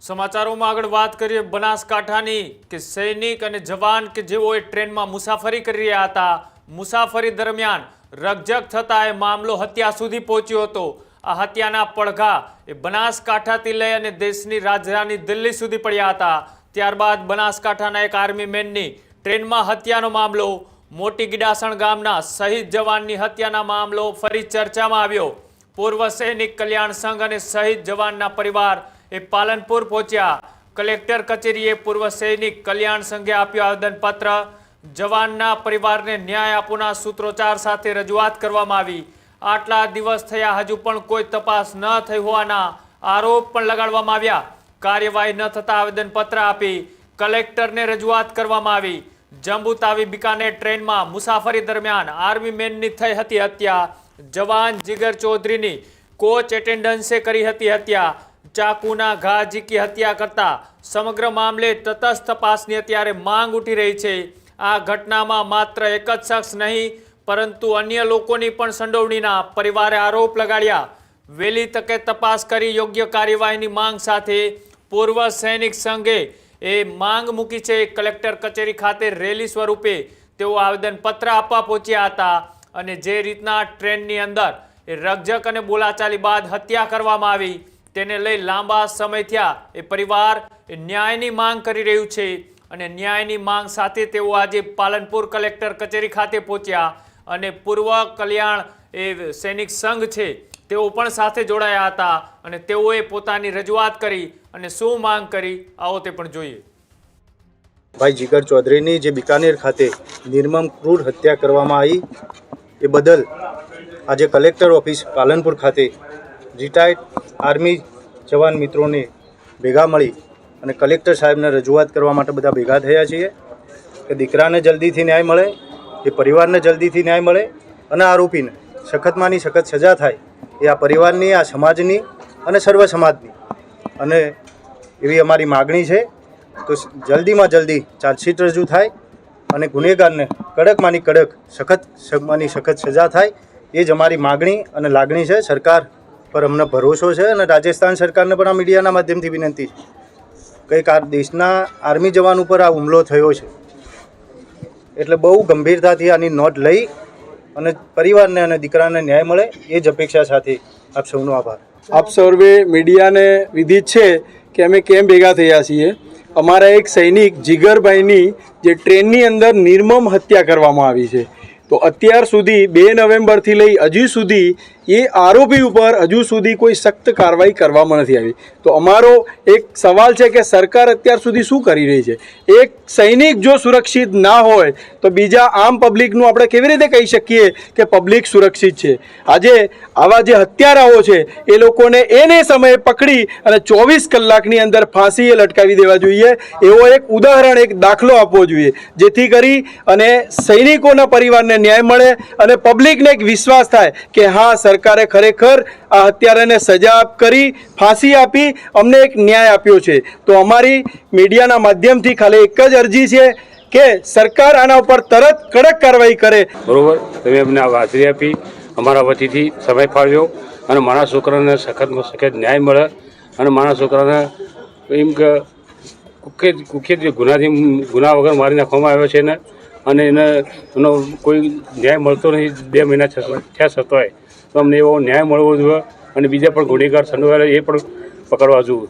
સમાચારોમાં આગળ વાત કરીએ બનાસકાંઠાની કે સૈનિક અને જવાન કે જેઓ ટ્રેનમાં મુસાફરી કરી રહ્યા હતા, મુસાફરી દરમિયાન રકઝક થતા એ મામલો હત્યા સુધી પહોંચ્યો હતો। આ હત્યાના પડઘા એ બનાસકાંઠાથી લઈ અને દેશની રાજધાની દિલ્હી સુધી પડ્યા હતા। ત્યારબાદ બનાસકાંઠાના એક આર્મી મેનની ટ્રેનમાં હત્યાનો મામલો, મોટી ગીડાસણ ગામના શહીદ જવાનની હત્યાના મામલો ફરી ચર્ચામાં આવ્યો। પૂર્વ સૈનિક કલ્યાણ સંઘ અને શહીદ જવાનના પરિવાર એ પાલનપુર પહોંચ્યા। કલેક્ટર કચેરીએ પૂર્વ સૈનિક કલ્યાણ સંઘે આપ્યું આવેદનપત્ર। જવાનના પરિવારને ન્યાય આપવાના સૂત્રોચ્ચાર સાથે રજૂઆત કરવામાં આવી। આટલા દિવસ થયા હજુ પણ કોઈ તપાસ ન થઈ હોવાના આરોપ પણ લગાડવામાં આવ્યા। કાર્યવાહી ન થતા આવેદનપત્ર આપી કલેક્ટરને રજૂઆત કરવામાં આવી। જંબુતાવી બીકાનેર ટ્રેનમાં મુસાફરી દરમિયાન આર્મી મેનની થઈ હતી હત્યા। જવાન જીગર ચૌધરીની કોચ એટેન્ડન્સે કરી હતી હત્યા। ચાકુના ઘા ઝીકી હત્યા કરતા સમગ્ર મામલે તટસ્થ તપાસની અત્યારે માંગ ઉઠી રહી છે। આ ઘટનામાં માત્ર એક જ શખ્સ નહીં પરંતુ અન્ય લોકોની પણ સંડોવણીના પરિવારે આરોપ લગાડ્યા। વહેલી તકે તપાસ કરી યોગ્ય કાર્યવાહીની માંગ સાથે પૂર્વ સૈનિક સંઘે એ માંગ મૂકી છે। કલેક્ટર કચેરી ખાતે રેલી સ્વરૂપે તેઓ આવેદનપત્ર આપવા પહોંચ્યા હતા અને જે રીતના ટ્રેનની અંદર એ રકઝક અને બોલાચાલી બાદ હત્યા કરવામાં આવી તેને લઈ લાંબા સમય થયા એ પરિવાર ન્યાયની માંગ કરી રહ્યું છે અને ન્યાયની માંગ સાથે તેઓ આજે પાલનપુર કલેક્ટર કચેરી ખાતે પહોંચ્યા અને પૂર્વ કલ્યાણ એ સૈનિક સંઘ છે તેઓ પણ સાથે જોડાયા હતા અને તેઓએ પોતાની રજૂઆત કરી અને શું માંગ કરી આવો તે પણ જોઈએ। ભાઈ જીગર ચૌધરીની જે બીકાનેર ખાતે નિર્મમ ક્રૂર હત્યા કરવામાં આવી એ બદલ આજે કલેક્ટર ઓફિસ પાલનપુર ખાતે રિટાયર્ડ આર્મી જવાન મિત્રોને ભેગા મળી અને કલેક્ટર સાહેબને રજૂઆત કરવા માટે બધા ભેગા થયા છીએ કે દીકરાને જલ્દીથી ન્યાય મળે, એ પરિવારને જલ્દીથી ન્યાય મળે અને આરોપીને સખતમાંની સખત સજા થાય એ આ પરિવારની, આ સમાજની અને સર્વ સમાજની અને એવી અમારી માગણી છે। તો જલ્દીમાં જલ્દી ચાર્જશીટ રજૂ થાય અને ગુનેગારને કડકમાંની કડક, સખતમાંની સખત સજા થાય એ જ અમારી માગણી અને લાગણી છે। સરકાર પર અમને ભરોસો છે અને રાજસ્થાન સરકારને પણ આ મીડિયાના માધ્યમથી વિનંતી છે કંઈક આ દેશના આર્મી જવાન ઉપર આ હુમલો થયો છે એટલે બહુ ગંભીરતાથી આની નોંધ લઈ અને પરિવારને અને દીકરાને ન્યાય મળે એ જ અપેક્ષા સાથે આપ સૌનો આભાર। આપ સર્વે મીડિયાને વિદિત છે કે અમે કેમ ભેગા થયા છીએ। અમારા એક સૈનિક જીગરભાઈની જે ટ્રેનની અંદર નિર્મમ હત્યા કરવામાં આવી છે તો અત્યાર સુધી 2 નવેમ્બરથી લઈ હજુ સુધી એ આરોપી ઉપર હજુ સુધી કોઈ સખ્ત કાર્યવાહી કરવામાં નથી આવી। તો અમારો એક સવાલ છે કે સરકાર અત્યાર સુધી શું કરી રહી છે? એક સૈનિક જો સુરક્ષિત ના હોય તો બીજા આમ પબ્લિકનું આપણે કેવી રીતે કહી શકીએ કે પબ્લિક સુરક્ષિત છે? આજે આવા જે હત્યારાઓ છે એ લોકોને એને સમયે પકડી અને 24 કલાકની અંદર ફાંસીએ લટકાવી દેવા જોઈએ। એવો એક ઉદાહરણ, એક દાખલો આપવો જોઈએ જેથી કરી અને સૈનિકોના પરિવારને ન્યાય મળે અને પબ્લિકને એક વિશ્વાસ થાય કે હા, સરકારે ખરેખર આ હત્યારાને સજા કરી, ફાંસી આપી, અમને એક ન્યાય આપ્યો છે। તો અમારી મીડિયાના માધ્યમથી ખાલી એક જ અરજી છે કે સરકાર આના ઉપર તરત કડક કાર્યવાહી કરે। બરોબર, તમે અમને આ હાજરી આપી, અમારા વતીથી સમય ફાળવ્યો અને મારા છોકરાને સખતમાં સખત ન્યાય મળે અને મારા છોકરાને એમ કે કુખ્યાત જે ગુના વગર મારી નાખવામાં આવ્યો છે ને અને એનો કોઈ ન્યાય મળતો નથી। 2 મહિના થયા છતાંય તો અમને એવો ન્યાય મળવો જોઈએ અને બીજા પણ ગુનેગાર સંડોવાયેલા એ પણ પકડવા જોઈએ।